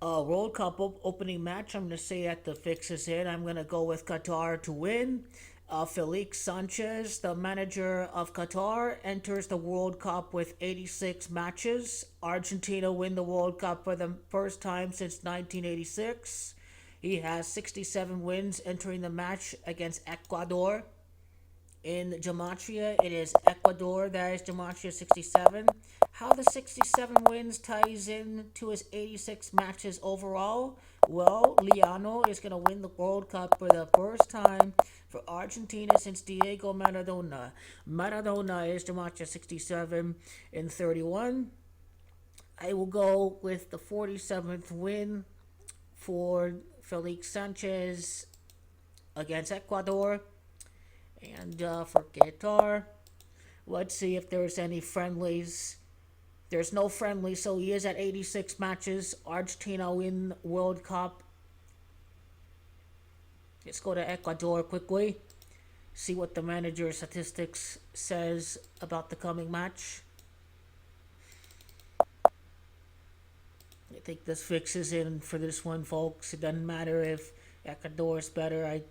World Cup opening match. I'm going to say that the fix is in. I'm going to go with Qatar to win. Felix Sanchez, the manager of Qatar, enters the World Cup with 86 matches. Argentina win the World Cup for the first time since 1986. He has 67 wins entering the match against Ecuador. In Gematria, it is Ecuador that is Gematria 67. How the 67 wins ties in to his 86 matches overall? Well, Liano is going to win the World Cup for the first time for Argentina since Diego Maradona. Maradona is Gematria 67 in 31. I will go with the 47th win for Felix Sanchez against Ecuador. And for Qatar, let's see if there's any friendlies. There's no friendlies, so he is at 86 matches. Argentina win World Cup. Let's go to Ecuador quickly. See what the manager statistics says about the coming match. I think this fixes in for this one, folks. It doesn't matter if Ecuador is better. I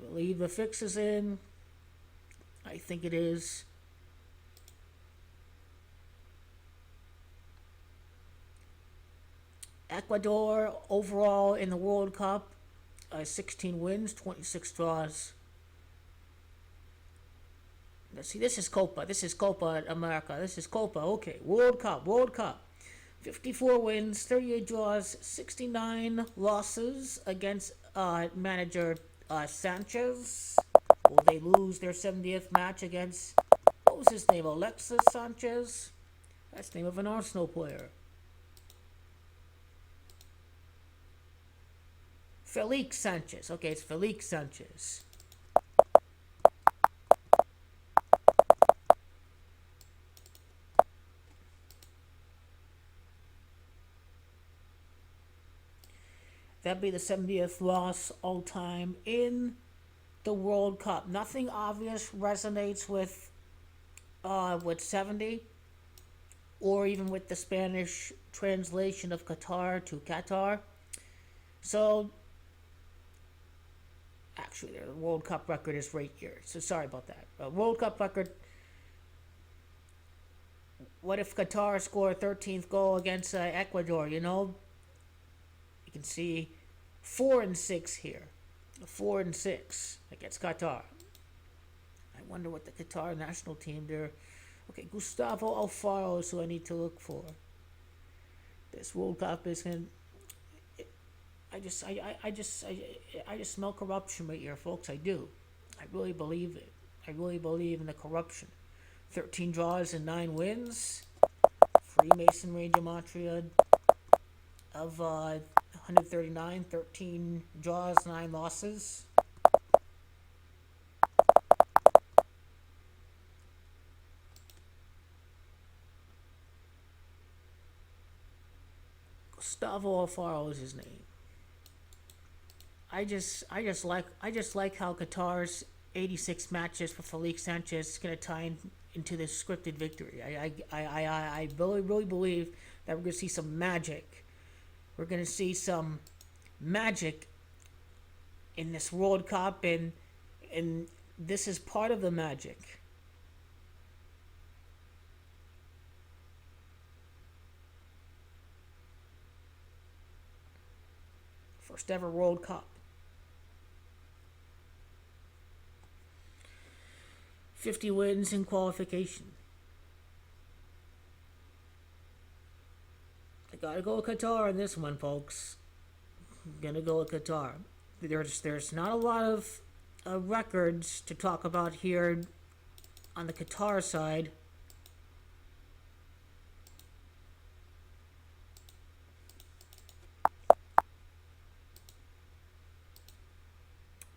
believe the fix is in. I think it is. Ecuador overall in the World Cup, 16 wins, 26 draws. Let's see, this is Copa. This is Copa America. This is Copa. Okay, World Cup, World Cup. 54 wins, 38 draws, 69 losses against manager Sanchez. Will they lose their 70th match against, what was his name, Alexis Sanchez? That's the name of an Arsenal player. Felix Sanchez. Okay, it's Felix Sanchez. That'd be the 70th loss all time in the World Cup. Nothing obvious resonates with 70 or even with the Spanish translation of Qatar to Qatar. So actually, the World Cup record is right here. So sorry about that. World Cup record. What if Qatar score a 13th goal against Ecuador? You know, you can see 4-6 here. 4-6 against Qatar. I wonder what the Qatar national team there. Okay, Gustavo Alfaro is who I need to look for. This World Cup is going. I just smell corruption right here, folks. I do. I really believe it. I really believe in the corruption. 13 draws and 9 wins. Freemasonry gematria of 139, 13 draws, 9 losses. Gustavo Alfaro is his name. I just like how Qatar's 86 matches for Felix Sanchez is going to tie into this scripted victory. I really believe that we're going to see some magic. We're going to see some magic in this World Cup, and this is part of the magic. First ever World Cup. 50 wins in qualification. I gotta go with Qatar on this one, folks. I'm gonna go with Qatar. There's not a lot of records to talk about here on the Qatar side.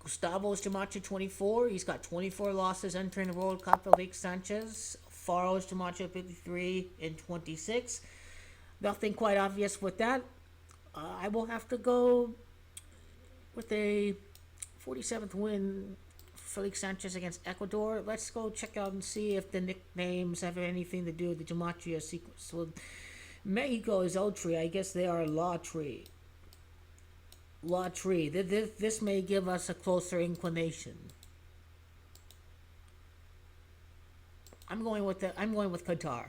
Gustavo's Jamacha 24. He's got 24 losses entering the World Cup. Felix Sanchez. Faro's Jamacha 53 and 26. Nothing quite obvious with that. I will have to go with a 47th win for Felix Sanchez against Ecuador. Let's go check out and see if the nicknames have anything to do with the Gematria sequence. So Mexico is Ultri. I guess they are La Tree. lottery. This may give us a closer inclination. I'm going with Qatar.